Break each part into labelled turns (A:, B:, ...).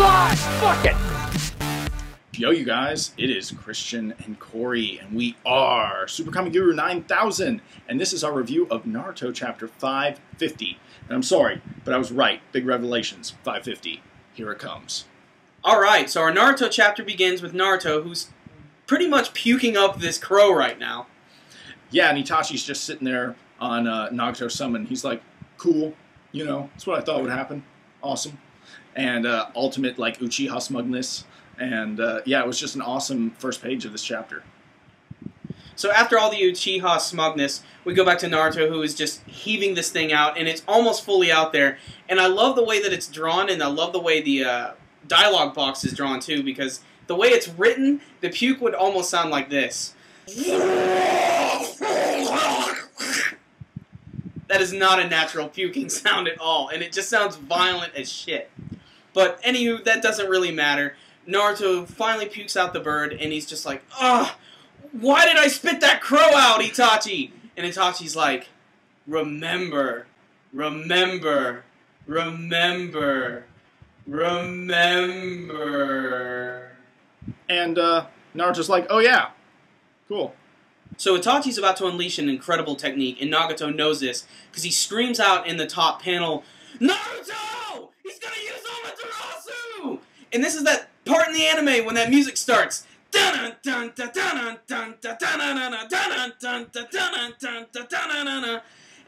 A: live! Fuck it!
B: Yo, you guys, it is Christian and Corey, and we are SuperKamiGuru9000, and this is our review of Naruto Chapter 550. And I'm sorry, but I was right. Big revelations, 550. Here it comes.
C: Alright, so our Naruto chapter begins with Naruto, who's pretty much puking up this crow right now.
B: Yeah, and Itachi's just sitting there on Nagato summon. He's like, cool, you know, that's what I thought would happen. Awesome. And ultimate, like, Uchiha smugness. And, yeah, it was just an awesome first page of this chapter.
C: So after all the Uchiha smugness, we go back to Naruto, who is just heaving this thing out, and it's almost fully out there. And I love the way that it's drawn, and I love the way the dialogue box is drawn, too, because the way it's written, the puke would almost sound like this. That is not a natural puking sound at all, and it just sounds violent as shit. But anywho, that doesn't really matter. Naruto finally pukes out the bird, and he's just like, ugh, why did I spit that crow out, Itachi? And Itachi's like, remember, remember, remember, remember.
B: And Naruto's like, oh yeah, cool.
C: So Itachi's about to unleash an incredible technique, and Nagato knows this, because he screams out in the top panel, Naruto! He's gonna use Amaterasu! And this is that part in the anime when that music starts. And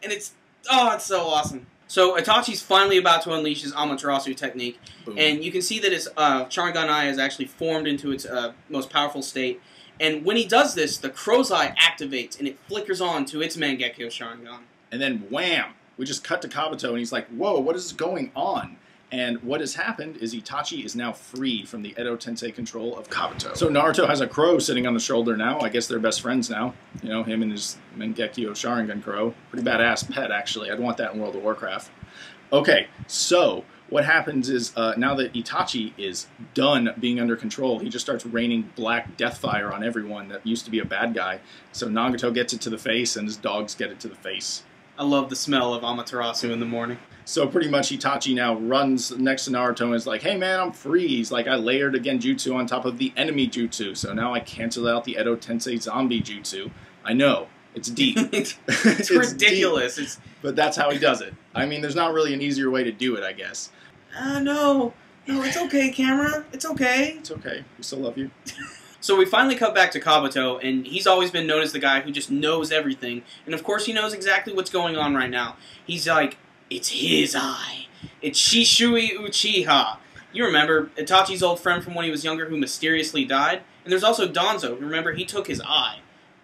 C: it's, oh, it's so awesome. So Itachi's finally about to unleash his Amaterasu technique, boom. And you can see that his Sharingan eye has actually formed into its most powerful state. And when he does this, the crow's eye activates, and it flickers on to its Mangekyo Sharingan.
B: And then, wham! We just cut to Kabuto, and he's like, whoa, what is going on? And what has happened is Itachi is now freed from the Edo Tensei control of Kabuto. So Naruto has a crow sitting on the shoulder now. I guess they're best friends now. You know, him and his Mangekyo Sharingan crow. Pretty badass pet, actually. I'd want that in World of Warcraft. Okay, so what happens is now that Itachi is done being under control, he just starts raining black death fire on everyone that used to be a bad guy. So Nagato gets it to the face, and his dogs get it to the face.
C: I love the smell of Amaterasu in the morning.
B: So pretty much Itachi now runs next to Naruto and is like, hey man, I'm free. He's like, I layered a genjutsu on top of the enemy jutsu, so now I cancel out the Edo Tensei zombie jutsu. I know, it's deep.
C: It's ridiculous.
B: Deep, but that's how he does it. I mean, there's not really an easier way to do it, I guess.
C: No, it's okay, camera. It's okay.
B: It's okay. We still love you.
C: So we finally cut back to Kabuto, and he's always been known as the guy who just knows everything. And of course he knows exactly what's going on right now. He's like, it's his eye. It's Shishui Uchiha. You remember Itachi's old friend from when he was younger who mysteriously died? And there's also Danzo. Remember, he took his eye.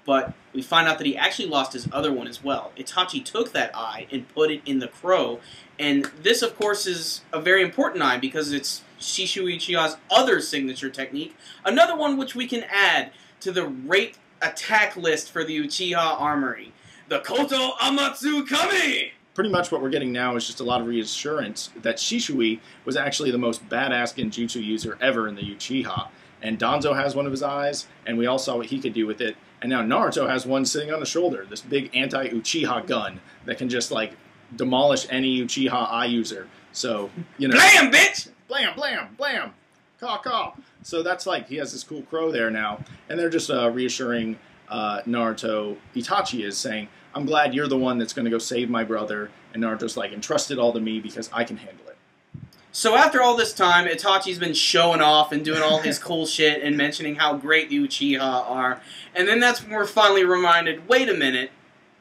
C: But we find out that he actually lost his other one as well. Itachi took that eye and put it in the crow. And this, of course, is a very important eye because it's Shishui Uchiha's other signature technique. Another one which we can add to the rape attack list for the Uchiha Armory. The Koto Amatsu Kami!
B: Pretty much what we're getting now is just a lot of reassurance that Shishui was actually the most badass genjutsu user ever in the Uchiha. And Danzo has one of his eyes, and we all saw what he could do with it. And now Naruto has one sitting on the shoulder, this big anti-Uchiha gun that can just, like, demolish any Uchiha eye user. So, you know...
C: Blam, bitch!
B: Blam, blam, blam! Caw, caw! So that's like, he has this cool crow there now. And they're just reassuring Naruto. Itachi is saying, I'm glad you're the one that's going to go save my brother. And Naruto's like, entrust it all to me because I can handle it.
C: So after all this time, Itachi's been showing off and doing all his cool shit and mentioning how great the Uchiha are. And then that's when we're finally reminded, wait a minute,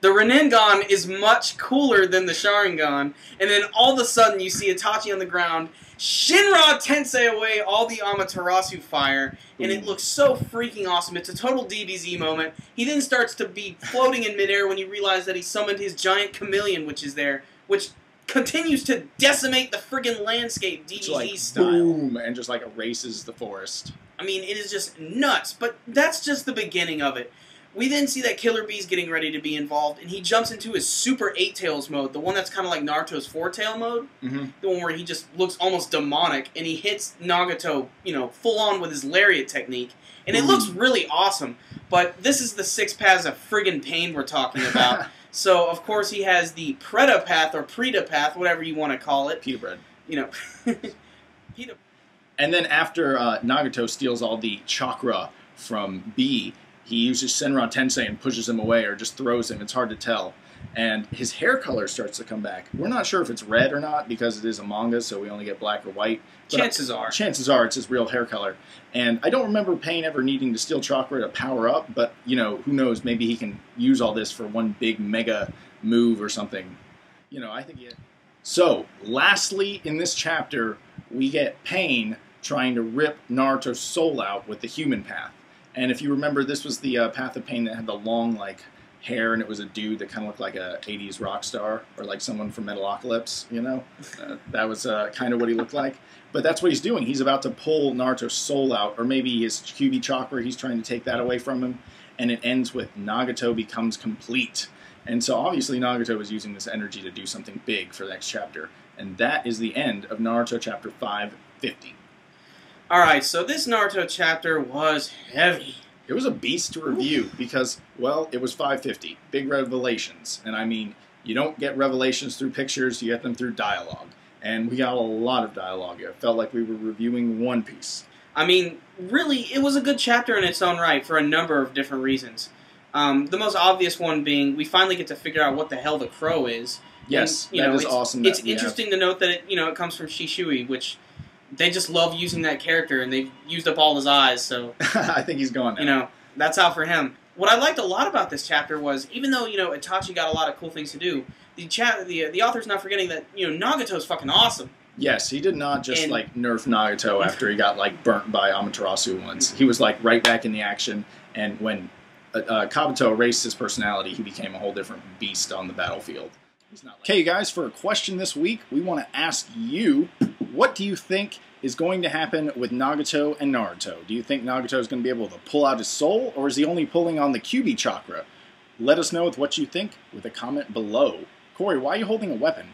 C: the Rinnegan is much cooler than the Sharingan. And then all of a sudden you see Itachi on the ground, Shinra Tensei away all the Amaterasu fire, and it looks so freaking awesome. It's a total DBZ moment. He then starts to be floating in midair when you realize that he summoned his giant chameleon, which is there, which continues to decimate the friggin' landscape DBZ
B: like,
C: style.
B: Boom, and just like erases the forest.
C: I mean, it is just nuts, but that's just the beginning of it. We then see that Killer Bee's getting ready to be involved, and he jumps into his Super 8-Tails mode, the one that's kind of like Naruto's 4-Tail mode, the one where he just looks almost demonic, and he hits Nagato, you know, full on with his lariat technique, and it looks really awesome, but this is the 6 paths of friggin' pain we're talking about. So, of course, he has the Preta path, or Preta path, whatever you want to call it.
B: Pita bread.
C: You know, Pita.
B: And then after Nagato steals all the chakra from B, he uses Senran Tensei and pushes him away or just throws him. It's hard to tell. And his hair color starts to come back. We're not sure if it's red or not because it is a manga, so we only get black or white.
C: Chances are
B: it's his real hair color. And I don't remember Pain ever needing to steal chakra to power up, but, you know, who knows? Maybe he can use all this for one big mega move or something. You know, I think he... So, lastly in this chapter, we get Pain trying to rip Naruto's soul out with the human path. And if you remember, this was the path of Pain that had the long, like, hair, and it was a dude that kind of looked like a 80s rock star, or like someone from Metalocalypse, you know? That was kind of what he looked like. But that's what he's doing. He's about to pull Naruto's soul out, or maybe his Kyuubi chakra, he's trying to take that away from him. And it ends with Nagato becomes complete. And so obviously Nagato was using this energy to do something big for the next chapter. And that is the end of Naruto chapter 550.
C: Alright, so this Naruto chapter was heavy.
B: It was a beast to review because, well, it was 550. Big revelations. And I mean, you don't get revelations through pictures, you get them through dialogue. And we got a lot of dialogue. It felt like we were reviewing One Piece.
C: I mean, really, it was a good chapter in its own right for a number of different reasons. The most obvious one being we finally get to figure out what the hell the crow is.
B: Yes,
C: and,
B: that is awesome.
C: It's interesting to note that it comes from Shishui, which they just love using that character, and they've used up all his eyes. So
B: I think he's gone now.
C: You know, that's out for him. What I liked a lot about this chapter was, even though Itachi got a lot of cool things to do, the author's not forgetting that Nagato's fucking awesome.
B: Yes, he did not just like nerf Nagato after he got like burnt by Amaterasu once. He was like right back in the action, and when Kabuto erased his personality, he became a whole different beast on the battlefield. Okay, you guys, for a question this week, we want to ask you, what do you think is going to happen with Nagato and Naruto? Do you think Nagato is going to be able to pull out his soul, or is he only pulling on the Kyuubi chakra? Let us know with what you think with a comment below. Corey, why are you holding a weapon?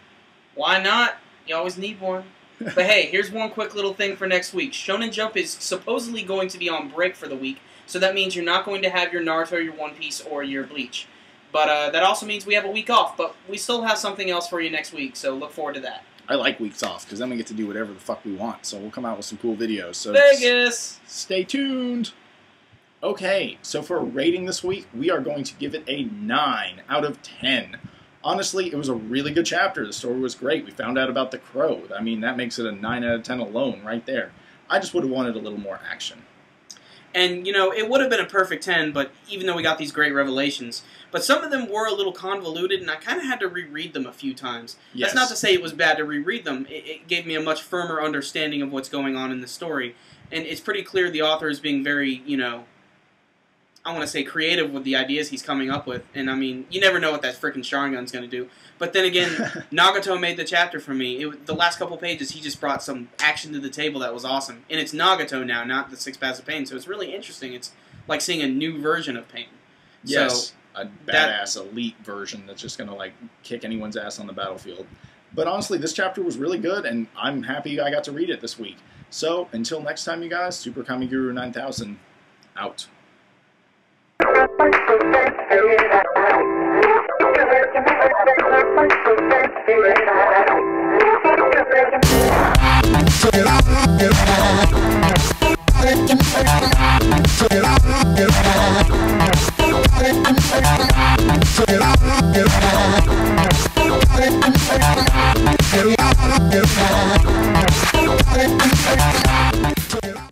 C: Why not? You always need one. But hey, here's one quick little thing for next week. Shonen Jump is supposedly going to be on break for the week, so that means you're not going to have your Naruto, your One Piece, or your Bleach. But that also means we have a week off, but we still have something else for you next week, so look forward to that.
B: I like weeks off, because then we get to do whatever the fuck we want, so we'll come out with some cool videos. So
C: Vegas!
B: Stay tuned! Okay, so for a rating this week, we are going to give it a 9 out of 10. Honestly, it was a really good chapter. The story was great. We found out about the crow. I mean, that makes it a 9 out of 10 alone right there. I just would have wanted a little more action.
C: And, it would have been a perfect 10, but even though we got these great revelations, but some of them were a little convoluted, and I kind of had to reread them a few times. Yes. That's not to say it was bad to reread them. It gave me a much firmer understanding of what's going on in the story. And it's pretty clear the author is being very, I want to say creative with the ideas he's coming up with. And, I mean, you never know what that frickin' Sharingan's going to do. But then again, Nagato made the chapter for me. The last couple pages, he just brought some action to the table that was awesome. And it's Nagato now, not the Six Paths of Pain. So it's really interesting. It's like seeing a new version of Pain.
B: Yes, so, a badass elite version that's just going to, like, kick anyone's ass on the battlefield. But honestly, this chapter was really good, and I'm happy I got to read it this week. So, until next time, you guys, SuperKamiGuru9000, out.